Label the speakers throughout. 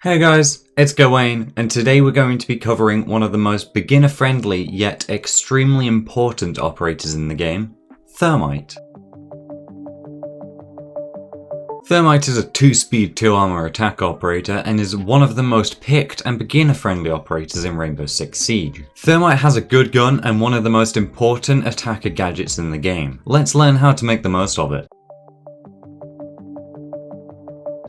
Speaker 1: Hey guys, it's Gawain, and today we're going to be covering one of the most beginner-friendly yet extremely important operators in the game, Thermite. Thermite is a 2-speed 2-armor attack operator and is one of the most picked and beginner-friendly operators in Rainbow Six Siege. Thermite has a good gun and one of the most important attacker gadgets in the game. Let's learn how to make the most of it.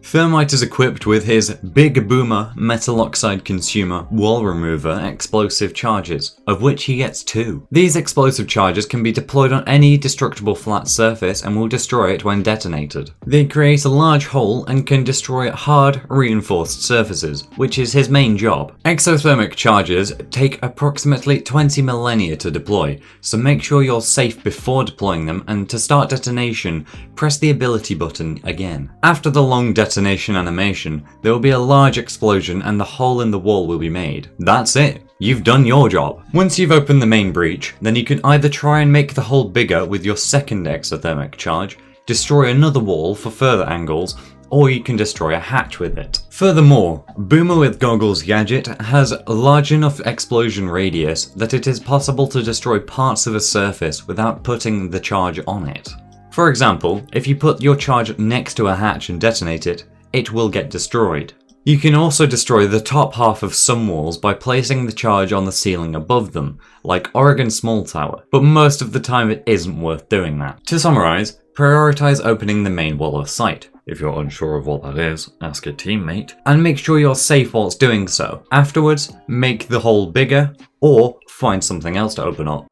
Speaker 1: Thermite is equipped with his Big Boomer Metal Oxide Consumer Wall Remover explosive charges, of which he gets 2. These explosive charges can be deployed on any destructible flat surface and will destroy it when detonated. They create a large hole and can destroy hard, reinforced surfaces, which is his main job. Exothermic charges take approximately 20 millennia to deploy, so make sure you're safe before deploying them, and to start detonation, press the ability button again. After the long detonation animation, there will be a large explosion and the hole in the wall will be made. That's it. You've done your job. Once you've opened the main breach, then you can either try and make the hole bigger with your second exothermic charge, destroy another wall for further angles, or you can destroy a hatch with it. Furthermore, Boomer with Goggles Gadget has a large enough explosion radius that it is possible to destroy parts of a surface without putting the charge on it. For example, if you put your charge next to a hatch and detonate it, it will get destroyed. You can also destroy the top half of some walls by placing the charge on the ceiling above them, like Oregon Small Tower, but most of the time it isn't worth doing that. To summarise, prioritise opening the main wall of sight. If you're unsure of what that is, ask a teammate. And make sure you're safe whilst doing so. Afterwards, make the hole bigger, or find something else to open up.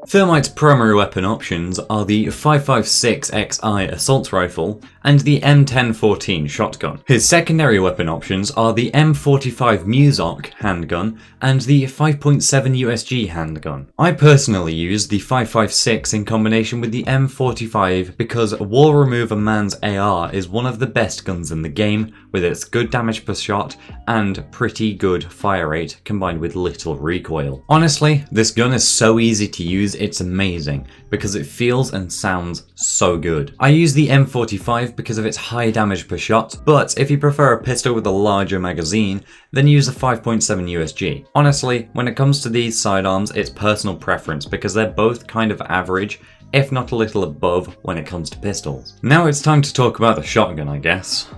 Speaker 1: Thermite's primary weapon options are the 5.56 XI assault rifle and the M1014 shotgun. His secondary weapon options are the M45 Muzok handgun and the 5.7 USG handgun. I personally use the 5.56 in combination with the M45 because Wall Remover Man's AR is one of the best guns in the game, with its good damage per shot and pretty good fire rate combined with little recoil. Honestly, this gun is so easy to use, it's amazing because it feels and sounds so good. I use the M45 because of its high damage per shot, but if you prefer a pistol with a larger magazine, then use the 5.7 USG. Honestly, when it comes to these sidearms, it's personal preference because they're both kind of average, if not a little above when it comes to pistols. Now it's time to talk about the shotgun, I guess.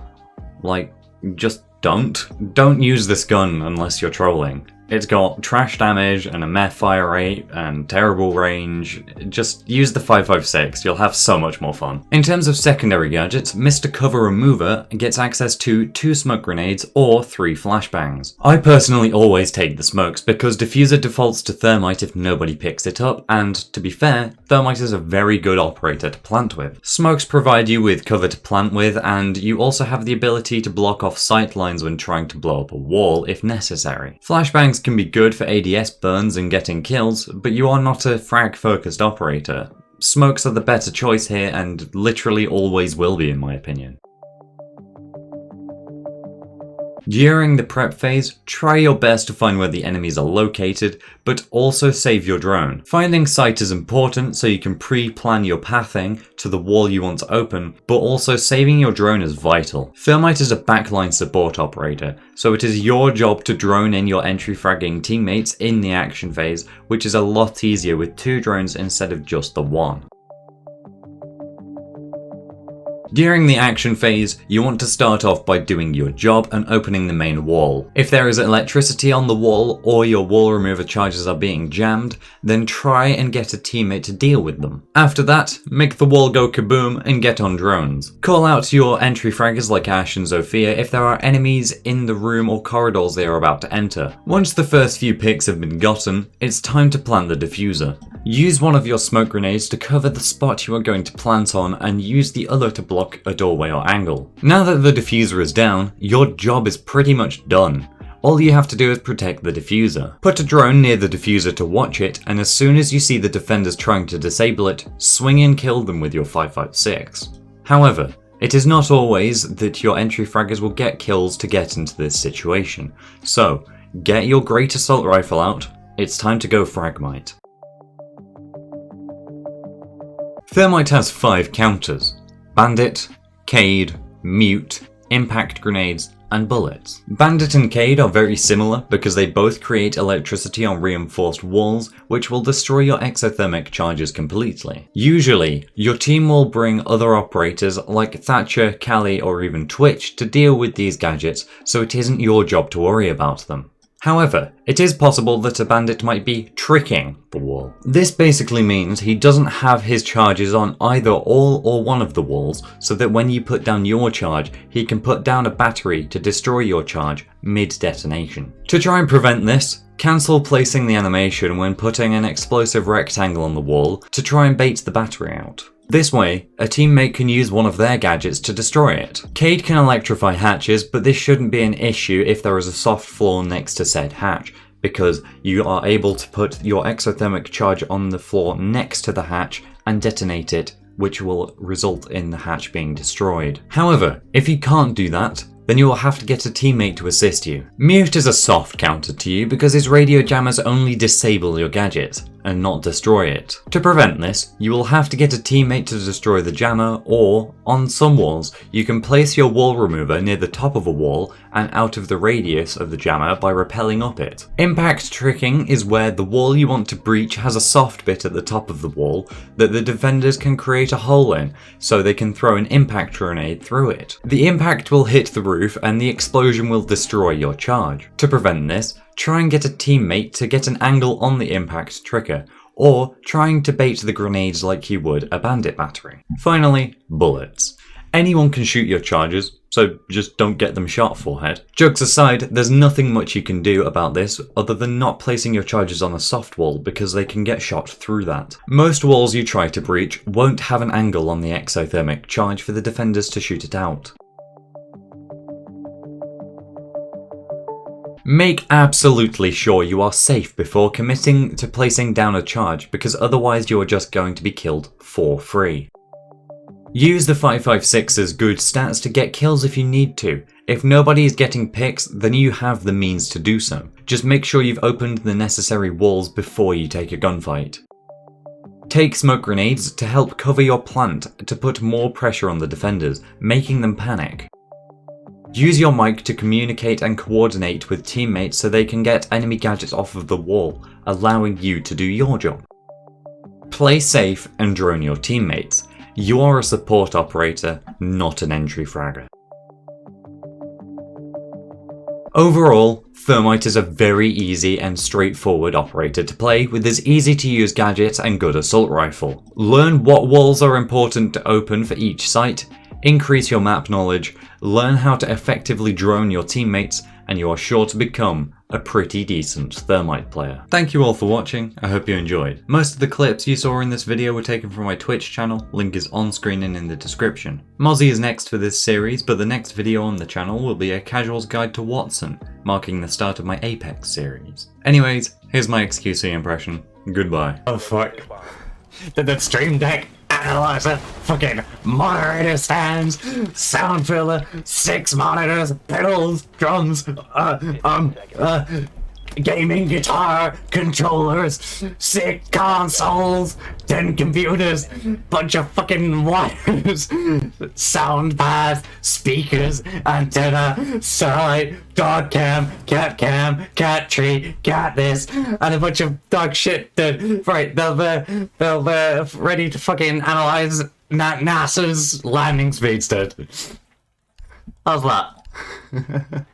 Speaker 1: Like, just don't use this gun unless you're trolling. It's got trash damage and a meh fire rate and terrible range. Just use the 5.56, you'll have so much more fun. In terms of secondary gadgets, Mr. Cover Remover gets access to 2 smoke grenades or 3 flashbangs. I personally always take the smokes because Diffuser defaults to Thermite if nobody picks it up, and to be fair, Thermite is a very good operator to plant with. Smokes provide you with cover to plant with, and you also have the ability to block off sight lines when trying to blow up a wall if necessary. Flashbangs can be good for ADS burns and getting kills, but you are not a frag-focused operator. Smokes are the better choice here and literally always will be in my opinion. During the prep phase, try your best to find where the enemies are located, but also save your drone. Finding sight is important so you can pre-plan your pathing to the wall you want to open, but also saving your drone is vital. Thermite is a backline support operator, so it is your job to drone in your entry fragging teammates in the action phase, which is a lot easier with 2 drones instead of just the 1. During the action phase, you want to start off by doing your job and opening the main wall. If there is electricity on the wall or your wall remover charges are being jammed, then try and get a teammate to deal with them. After that, make the wall go kaboom and get on drones. Call out your entry fraggers like Ash and Zofia if there are enemies in the room or corridors they are about to enter. Once the first few picks have been gotten, it's time to plant the diffuser. Use one of your smoke grenades to cover the spot you are going to plant on and use the other to block a doorway or angle. Now that the diffuser is down, your job is pretty much done. All you have to do is protect the diffuser. Put a drone near the diffuser to watch it, and as soon as you see the defenders trying to disable it, swing and kill them with your 5.56. However, it is not always that your entry fraggers will get kills to get into this situation, so get your great assault rifle out, it's time to go Fragmite. Thermite has 5 counters: Bandit, Cade, Mute, impact grenades, and bullets. Bandit and Cade are very similar because they both create electricity on reinforced walls, which will destroy your exothermic charges completely. Usually, your team will bring other operators like Thatcher, Callie, or even Twitch to deal with these gadgets, so it isn't your job to worry about them. However, it is possible that a bandit might be tricking the wall. This basically means he doesn't have his charges on either all or one of the walls, so that when you put down your charge, he can put down a battery to destroy your charge mid-detonation. To try and prevent this, cancel placing the animation when putting an explosive rectangle on the wall to try and bait the battery out. This way, a teammate can use one of their gadgets to destroy it. Cade can electrify hatches, but this shouldn't be an issue if there is a soft floor next to said hatch, because you are able to put your exothermic charge on the floor next to the hatch and detonate it, which will result in the hatch being destroyed. However, if you can't do that, then you will have to get a teammate to assist you. Mute is a soft counter to you because his radio jammers only disable your gadget and not destroy it. To prevent this, you will have to get a teammate to destroy the jammer, or, on some walls, you can place your wall remover near the top of a wall and out of the radius of the jammer by rappelling up it. Impact tricking is where the wall you want to breach has a soft bit at the top of the wall that the defenders can create a hole in, so they can throw an impact grenade through it. The impact will hit the roof and the explosion will destroy your charge. To prevent this, try and get a teammate to get an angle on the impact trigger, or trying to bait the grenades like you would a bandit battery. Finally, bullets. Anyone can shoot your charges, so just don't get them shot, forehead. Jokes aside, there's nothing much you can do about this other than not placing your charges on a soft wall because they can get shot through that. Most walls you try to breach won't have an angle on the exothermic charge for the defenders to shoot it out. Make absolutely sure you are safe before committing to placing down a charge, because otherwise you are just going to be killed for free. Use the 5.56's good stats to get kills if you need to. If nobody is getting picks, then you have the means to do so. Just make sure you've opened the necessary walls before you take a gunfight. Take smoke grenades to help cover your plant to put more pressure on the defenders, making them panic. Use your mic to communicate and coordinate with teammates so they can get enemy gadgets off of the wall, allowing you to do your job. Play safe and drone your teammates. You are a support operator, not an entry fragger. Overall, Thermite is a very easy and straightforward operator to play with his easy to use gadget and good assault rifle. Learn what walls are important to open for each site, increase your map knowledge, learn how to effectively drone your teammates, and you are sure to become a pretty decent Thermite player. Thank you all for watching, I hope you enjoyed. Most of the clips you saw in this video were taken from my Twitch channel, link is on screen and in the description. Mozzie is next for this series, but the next video on the channel will be a casual's guide to Watson, marking the start of my Apex series. Anyways, here's my XQC impression, goodbye.
Speaker 2: Oh fuck. Did that Stream Deck analyzer, fucking moderator stands, sound filler, 6 monitors, pedals, drums, gaming guitar, controllers, 6 consoles, 10 computers, bunch of fucking wires, sound pads, speakers, antenna, satellite, dog cam, cat tree, cat this, and a bunch of dog shit that, right, they'll be ready to fucking analyze NASA's landing speedster. How's that?